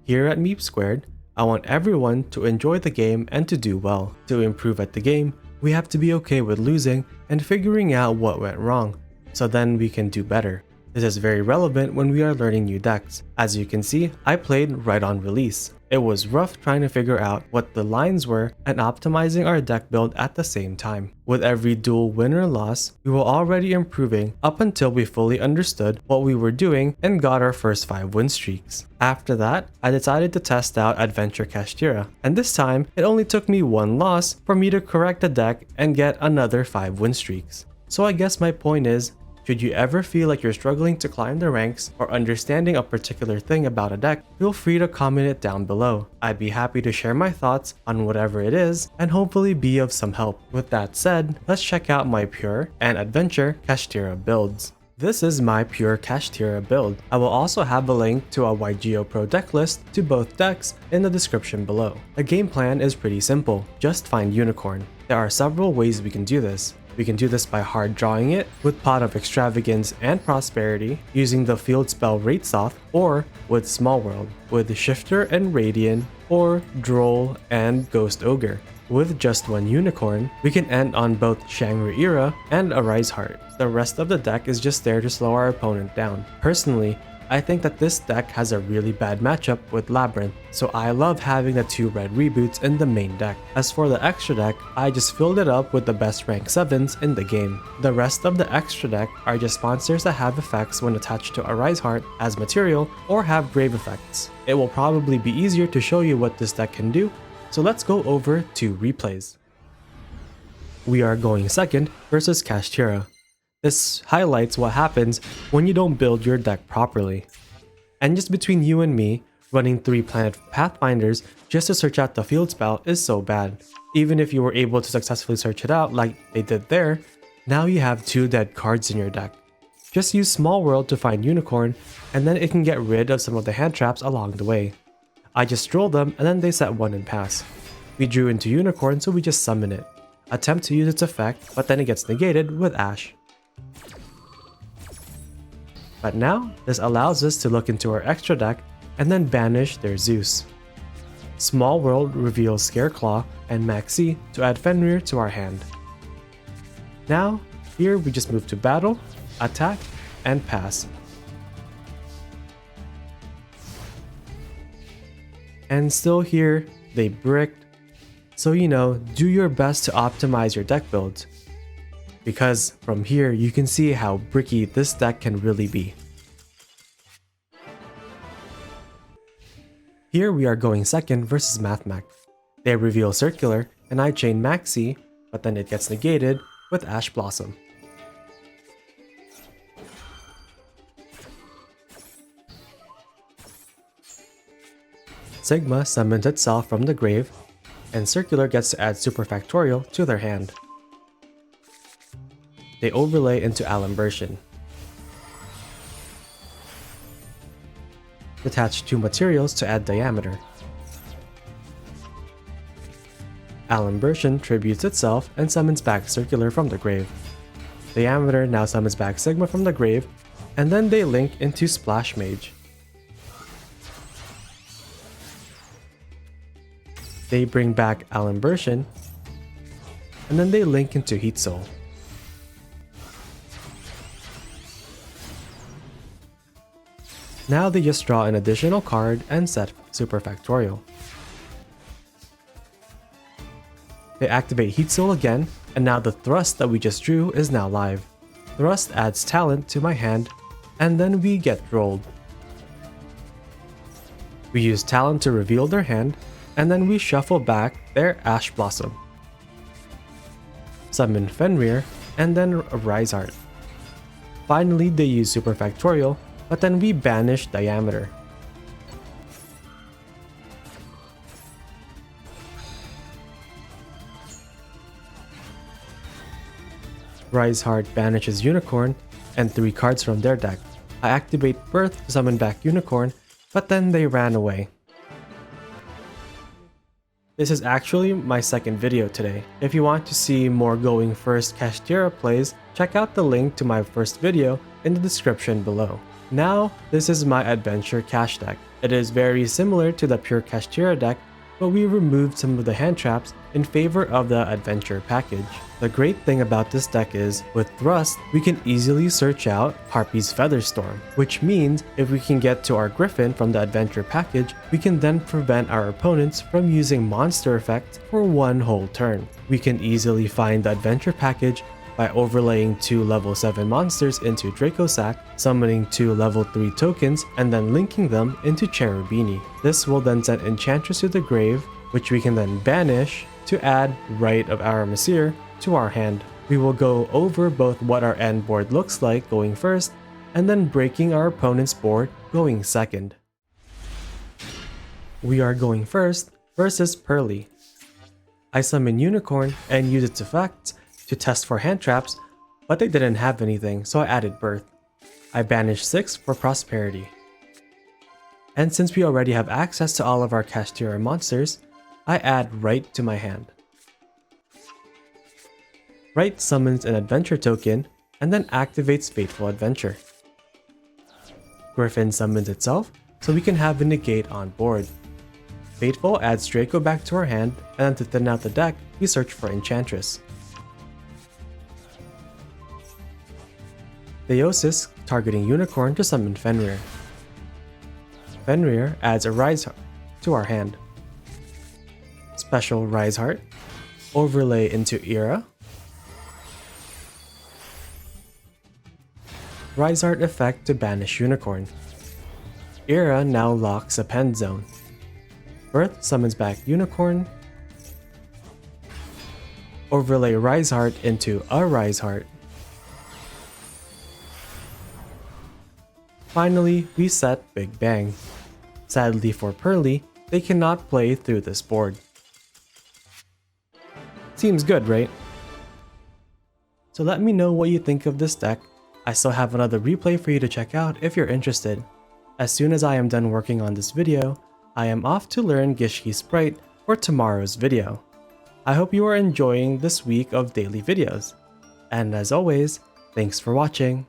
Here at meepsquared, I want everyone to enjoy the game and to do well. To improve at the game, we have to be okay with losing and figuring out what went wrong, so then we can do better. This is very relevant when we are learning new decks. As you can see, I played right on release. It was rough trying to figure out what the lines were and optimizing our deck build at the same time. With every duel win or loss, we were already improving up until we fully understood what we were doing and got our first 5 win streaks. After that, I decided to test out Adventure Kashtira, and this time it only took me 1 loss for me to correct the deck and get another 5 win streaks. So I guess my point is, should you ever feel like you're struggling to climb the ranks or understanding a particular thing about a deck, feel free to comment it down below. I'd be happy to share my thoughts on whatever it is and hopefully be of some help. With that said, let's check out my pure and adventure Kashtira builds. This is my pure Kashtira build. I will also have a link to a YGO Pro deck list to both decks in the description below. The game plan is pretty simple, just find Unicorn. There are several ways we can do this. We can do this by hard drawing it with Pot of Extravagance and Prosperity using the field spell Raidsoth, or with Small World with Shifter and Radiant, or Droll and Ghost Ogre. With just 1 Unicorn, we can end on both Shangri-Ira and Ariseheart. The rest of the deck is just there to slow our opponent down. Personally, I think that this deck has a really bad matchup with Labyrinth, so I love having the 2 red reboots in the main deck. As for the extra deck, I just filled it up with the best rank 7s in the game. The rest of the extra deck are just monsters that have effects when attached to Ariseheart as material or have grave effects. It will probably be easier to show you what this deck can do, so let's go over 2 replays. We are going second versus Kashtira. This highlights what happens when you don't build your deck properly. And just between you and me, running 3 planet pathfinders just to search out the field spell is so bad. Even if you were able to successfully search it out like they did there, now you have 2 dead cards in your deck. Just use Small World to find Unicorn, and then it can get rid of some of the hand traps along the way. I just Droll them and then they set 1 and pass. We drew into Unicorn, so we just summon it. Attempt to use its effect, but then it gets negated with Ash. But now, this allows us to look into our extra deck and then banish their Zeus. Small World reveals Scareclaw and Maxi to add Fenrir to our hand. Now, here we just move to battle, attack, and pass. And still here, they bricked. So do your best to optimize your deck builds, because from here you can see how bricky this deck can really be. Here we are going second versus Mathmech. They reveal Circular and I chain Maxi, but then it gets negated with Ash Blossom. Sigma summons itself from the grave, and Circular gets to add Superfactorial to their hand. They overlay into Alimbertion. Detach 2 materials to add Diameter. Alimbertion tributes itself and summons back Circular from the grave. Diameter now summons back Sigma from the grave, and then they link into Splash Mage. They bring back Alimbertion, and then they link into Heat Soul. Now they just draw an additional card and set Superfactorial. They activate Heat Soul again, and now the Thrust that we just drew is now live. Thrust adds talent to my hand, and then we get Drolled. We use talent to reveal their hand, and then we shuffle back their Ash Blossom. Summon Fenrir, and then Ariseheart. Finally, they use Superfactorial, but then we banish Diameter. Ariseheart banishes Unicorn and 3 cards from their deck. I activate Birth to summon back Unicorn, but then they ran away. This is actually my second video today. If you want to see more going first Kashtira plays, check out the link to my first video in the description below. Now, this is my adventure Kash deck. It is very similar to the pure Kashtira deck, but we removed some of the hand traps in favor of the adventure package. The great thing about this deck is, with Thrust, we can easily search out Harpy's Featherstorm, which means if we can get to our Griffin from the adventure package, we can then prevent our opponents from using monster effect for one whole turn. We can easily find the adventure package by overlaying 2 level 7 monsters into Dracosack, summoning 2 level 3 tokens, and then linking them into Cherubini. This will then send Enchantress to the grave, which we can then banish to add Rite of Aramasir to our hand. We will go over both what our end board looks like going first, and then breaking our opponent's board going second. We are going first versus Pearly. I summon Unicorn and use its effects to test for hand traps, but they didn't have anything, so I added Birth. I banished 6 for Prosperity. And since we already have access to all of our Kashtira monsters, I add Rite to my hand. Rite summons an adventure token and then activates Fateful Adventure. Griffin summons itself, so we can have a negate on board. Fateful adds Draco back to our hand, and then to thin out the deck, we search for Enchantress. Theosis targeting Unicorn to summon Fenrir. Fenrir adds Ariseheart to our hand. Special Ariseheart, overlay into Era. Ariseheart effect to banish Unicorn. Era now locks a pen zone. Birth summons back Unicorn. Overlay Ariseheart into Ariseheart. Finally, we set Big Bang. Sadly for Pearly, they cannot play through this board. Seems good, right? So let me know what you think of this deck. I still have another replay for you to check out if you're interested. As soon as I am done working on this video, I am off to learn Gishki Sprite for tomorrow's video. I hope you are enjoying this week of daily videos. And as always, thanks for watching.